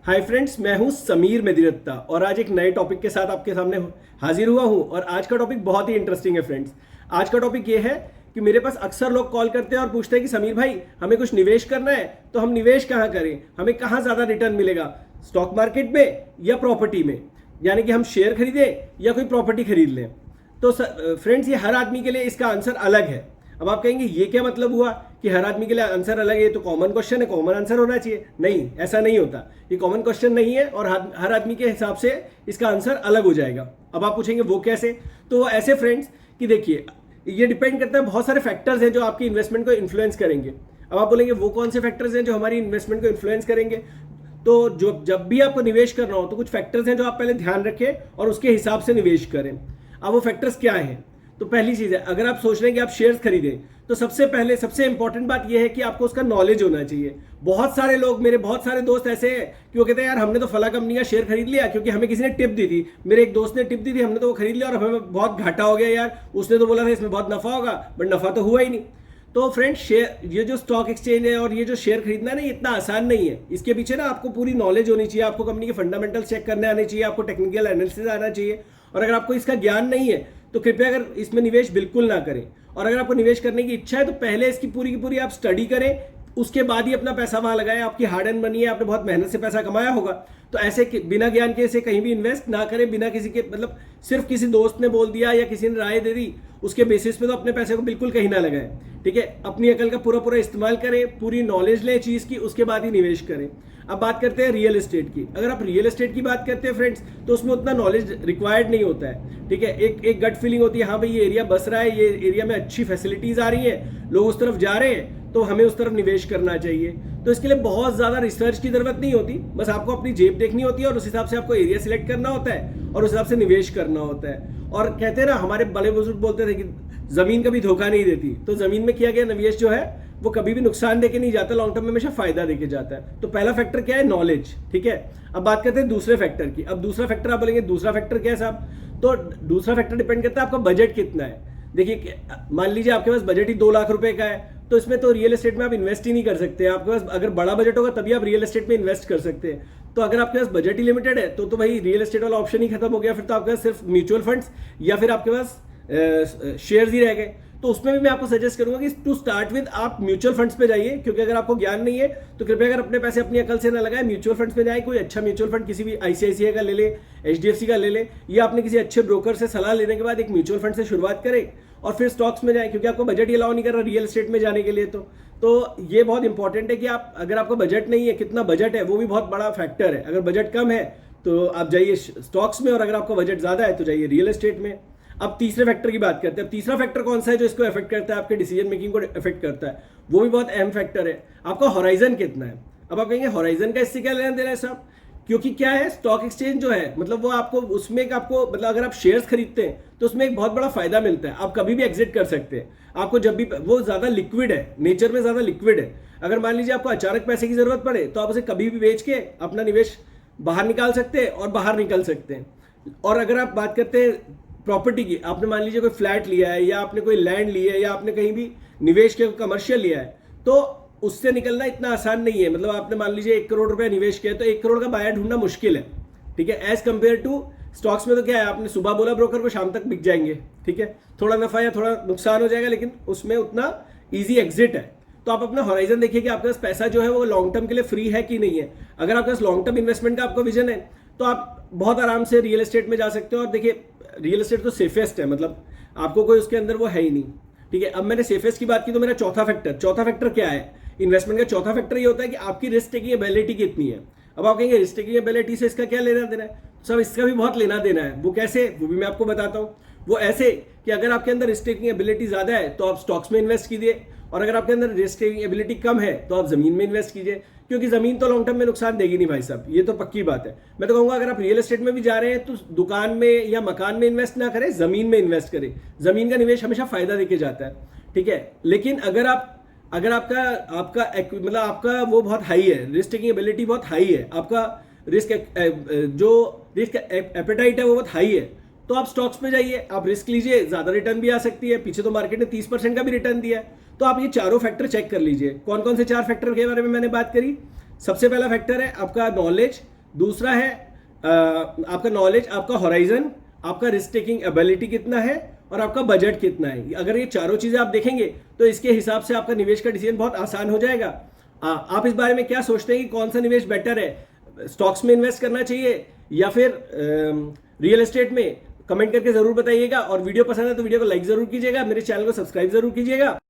Hi friends, मैं हूं समीर मेदिरत्ता और आज एक नए टॉपिक के साथ आपके सामने हाजिर हुआ हूं। और आज का टॉपिक बहुत ही इंटरेस्टिंग है फ्रेंड्स। आज का टॉपिक ये है कि मेरे पास अक्सर लोग कॉल करते हैं और पूछते हैं कि समीर भाई, हमें कुछ निवेश करना है तो हम निवेश कहाँ करें, हमें कहाँ ज़्यादा रिटर्न मिलेगा, स्टॉक मार्केट में या प्रॉपर्टी में, यानी कि हम शेयर खरीदें या कोई प्रॉपर्टी खरीद लें। तो फ्रेंड्स, ये हर आदमी के लिए इसका आंसर अलग है। अब आप कहेंगे ये क्या मतलब हुआ कि हर आदमी के लिए आंसर अलग है, ये तो कॉमन क्वेश्चन है, कॉमन आंसर होना चाहिए। नहीं, ऐसा नहीं होता। ये कॉमन क्वेश्चन नहीं है और हर आदमी के हिसाब से इसका आंसर अलग हो जाएगा। अब आप पूछेंगे वो कैसे? तो ऐसे फ्रेंड्स कि देखिए, ये डिपेंड करता है, बहुत सारे फैक्टर्स हैं जो आपकी इन्वेस्टमेंट को इन्फ्लुएंस करेंगे। अब आप बोलेंगे वो कौन से फैक्टर्स हैं जो हमारी इन्वेस्टमेंट को इन्फ्लुएंस करेंगे? तो जो जब भी आपको निवेश करना हो तो कुछ फैक्टर्स हैं जो आप पहले ध्यान रखें और उसके हिसाब से निवेश करें। अब वो फैक्टर्स क्या हैं? तो पहली चीज़ है, अगर आप सोच रहे हैं कि आप शेयर्स खरीदें तो सबसे पहले सबसे इंपॉर्टेंट बात यह है कि आपको उसका नॉलेज होना चाहिए। बहुत सारे लोग, मेरे बहुत सारे दोस्त ऐसे हैं कि वो कहते हैं यार हमने तो फला कंपनी का शेयर खरीद लिया क्योंकि हमें किसी ने टिप दी थी, मेरे एक दोस्त ने टिप दी थी, हमने तो वो खरीद लिया और हमें बहुत घाटा हो गया यार, उसने तो बोला था इसमें बहुत नफा होगा, बट नफा तो हुआ ही नहीं। तो फ्रेंड्स, शेयर, ये जो स्टॉक एक्सचेंज है और ये जो शेयर खरीदना है ना, ये इतना आसान नहीं है। इसके पीछे ना आपको पूरी नॉलेज होनी चाहिए, आपको कंपनी के फंडामेंटल्स चेक करने आने चाहिए, आपको टेक्निकल एनालिसिस आना चाहिए। और अगर आपको इसका ज्ञान नहीं है तो कृपया अगर इसमें निवेश बिल्कुल ना करें। और अगर आपको निवेश करने की इच्छा है तो पहले इसकी पूरी की पूरी आप स्टडी करें, उसके बाद ही अपना पैसा वहां लगाएं। आपकी हार्ड एंड मनी है, आपने बहुत मेहनत से पैसा कमाया होगा, तो ऐसे बिना ज्ञान के ऐसे कहीं भी इन्वेस्ट ना करें, बिना किसी के मतलब सिर्फ किसी दोस्त ने बोल दिया या किसी ने राय दे दी उसके बेसिस पे तो अपने पैसे को बिल्कुल कहीं ना लगाएं। ठीक है, अपनी अकल का पूरा पूरा इस्तेमाल करें, पूरी नॉलेज लें चीज़ की, उसके बाद ही निवेश करें। अब बात करते हैं रियल एस्टेट की। अगर आप रियल एस्टेट की बात करते हैं फ्रेंड्स, तो उसमें उतना नॉलेज रिक्वायर्ड नहीं होता है। ठीक है, एक गट फीलिंग होती है, हाँ भाई ये एरिया बस रहा है, ये एरिया में अच्छी फैसिलिटीज आ रही है, लोग उस तरफ जा रहे हैं, तो हमें उस तरफ निवेश करना चाहिए। तो इसके लिए बहुत ज़्यादा रिसर्च की जरूरत नहीं होती, बस आपको अपनी जेब देखनी होती है और उस हिसाब से आपको एरिया सिलेक्ट करना होता है और उस हिसाब से निवेश करना होता है। और कहते हैं ना, हमारे बड़े बुजुर्ग बोलते थे कि जमीन कभी धोखा नहीं देती, तो जमीन में किया गया निवेश जो है वो कभी भी नुकसान देके नहीं जाता, लॉन्ग टर्म में हमेशा फायदा देके जाता है। तो पहला फैक्टर क्या है? नॉलेज। ठीक है, अब बात करते हैं दूसरे फैक्टर की। अब दूसरा फैक्टर आप बोलेंगे दूसरा फैक्टर क्या है साहब? तो दूसरा फैक्टर डिपेंड करता है आपका बजट कितना है। देखिए, मान लीजिए आपके पास बजट ही 2 लाख रुपए का है, तो इसमें तो रियल एस्टेट में आप इन्वेस्ट ही नहीं कर सकते। आपके पास अगर बड़ा बजट होगा तभी आप रियल एस्टेट में इन्वेस्ट कर सकते हैं। तो अगर आपके पास बजट ही लिमिटेड है तो भाई रियल एस्टेट वाला ऑप्शन ही खत्म हो गया, फिर तो आपके पास सिर्फ म्यूचुअल फंड्स या फिर आपके पास शेयर्स ही रह गए। तो उसमें भी मैं आपको सजेस्ट करूंगा कि टू स्टार्ट विद आप म्यूचुअल फंड्स पे जाइए, क्योंकि अगर आपको ज्ञान नहीं है तो कृपया अगर अपने पैसे अपनी अकल से ना लगाए, म्यूचुअल फंड्स पे जाए। कोई अच्छा म्यूचुअल फंड किसी भी आईसीआईसीआई का ले ले, एचडीएफसी का ले ले, या आपने किसी अच्छे ब्रोकर से सलाह लेने के बाद एक म्यूचुअल फंड से शुरुआत करें और फिर स्टॉक्स में जाए, क्योंकि आपको बजट ही अलाउ नहीं कर रहा रियल एस्टेट में जाने के लिए। तो ये बहुत इंपॉर्टेंट है कि आप, अगर आपको बजट नहीं है, कितना बजट है वो भी बहुत बड़ा फैक्टर है। अगर बजट कम है तो आप जाइए स्टॉक्स में, और अगर आपका बजट ज्यादा है तो जाइए रियल एस्टेट में। अब तीसरे फैक्टर की बात करते हैं। अब तीसरा फैक्टर कौन सा है जो इसको अफेक्ट करता है, आपके डिसीजन मेकिंग को अफेक्ट करता है? वो भी बहुत अहम फैक्टर है, आपका होराइजन कितना है। अब आप कहेंगे होराइजन का इससे क्या लेना देना है साहब? क्योंकि क्या है, स्टॉक एक्सचेंज जो है, मतलब वो आपको उसमें आपको, मतलब अगर आप शेयर्स खरीदते हैं तो उसमें एक बहुत बड़ा फायदा मिलता है, आप कभी भी एग्जिट कर सकते हैं। आपको जब भी, वो ज्यादा लिक्विड है, नेचर में ज्यादा लिक्विड है। अगर मान लीजिए आपको अचानक पैसे की जरूरत पड़े तो आप उसे कभी भी बेच के अपना निवेश बाहर निकाल सकते हैं और बाहर निकल सकते हैं। और अगर आप बात करते हैं प्रॉपर्टी की, आपने मान लीजिए कोई फ्लैट लिया है या आपने कोई लैंड लिया है या आपने कहीं भी निवेश किया, कमर्शियल लिया है, तो उससे निकलना इतना आसान नहीं है। मतलब आपने मान लीजिए 1 करोड़ रुपया निवेश किया तो 1 करोड़ का बायर ढूंढना मुश्किल है। ठीक है, एज कंपेयर टू स्टॉक्स में तो क्या है, आपने सुबह बोला ब्रोकर को, शाम तक बिक जाएंगे। ठीक है, थोड़ा नफा या थोड़ा नुकसान हो जाएगा, लेकिन उसमें उतना ईजी एग्जिट है। तो आप अपना हॉराइजन देखिए कि आपके पास पैसा जो है वो लॉन्ग टर्म के लिए फ्री है कि नहीं है। अगर आपके पास लॉन्ग टर्म इन्वेस्टमेंट का आपका विजन है तो आप बहुत आराम से रियल एस्टेट में जा सकते हो। और देखिए, रियल एस्टेट तो सेफेस्ट है, मतलब आपको कोई उसके अंदर वो है ही नहीं। ठीक है, अब मैंने सेफेस्ट की बात की तो मेरा चौथा फैक्टर क्या है इन्वेस्टमेंट का? चौथा फैक्टर ये होता है कि आपकी रिस्क टेकिंग एबिलिटी कितनी है। अब आप कहेंगे रिस्क टेकिंग एबिलिटी से इसका क्या लेना देना है? सब इसका भी बहुत लेना देना है। वो कैसे, वो भी मैं आपको बताता हूँ। वो ऐसे कि अगर आपके अंदर रिस्क टेकिंग एबिलिटी ज्यादा है तो आप स्टॉक्स में इन्वेस्ट कीजिए, और अगर आपके अंदर रिस्क टेकिंग एबिलिटी कम है तो आप जमीन में इन्वेस्ट कीजिए, क्योंकि जमीन तो लॉन्ग टर्म में नुकसान देगी नहीं भाई साहब, ये तो पक्की बात है। मैं तो कहूंगा अगर आप रियल एस्टेट में भी जा रहे हैं तो दुकान में या मकान में इन्वेस्ट ना करें, जमीन में इन्वेस्ट करें। जमीन का निवेश हमेशा फायदा देके जाता है। ठीक है, लेकिन अगर आपका मतलब आपका वो बहुत हाई है, रिस्क टेकिंग एबिलिटी बहुत हाई है, आपका रिस्क एपेटाइट है वो बहुत हाई है, तो आप स्टॉक्स में जाइए, आप रिस्क लीजिए, ज्यादा रिटर्न भी आ सकती है। पीछे तो मार्केट ने 30% का भी रिटर्न दिया है। तो आप ये चारों फैक्टर चेक कर लीजिए। कौन कौन से 4 फैक्टर के बारे में मैंने बात करी? सबसे पहला फैक्टर है आपका नॉलेज, दूसरा है आपका नॉलेज, आपका हॉराइजन, आपका रिस्क टेकिंग एबिलिटी कितना है और आपका बजट कितना है। अगर ये चारों चीजें आप देखेंगे तो इसके हिसाब से आपका निवेश का डिसीजन बहुत आसान हो जाएगा। आप इस बारे में क्या सोचते हैं कि कौन सा निवेश बेटर है, स्टॉक्स में इन्वेस्ट करना चाहिए या फिर रियल एस्टेट में? कमेंट करके जरूर बताइएगा। और वीडियो पसंद है तो वीडियो को लाइक जरूर कीजिएगा, मेरे चैनल को सब्सक्राइब जरूर कीजिएगा।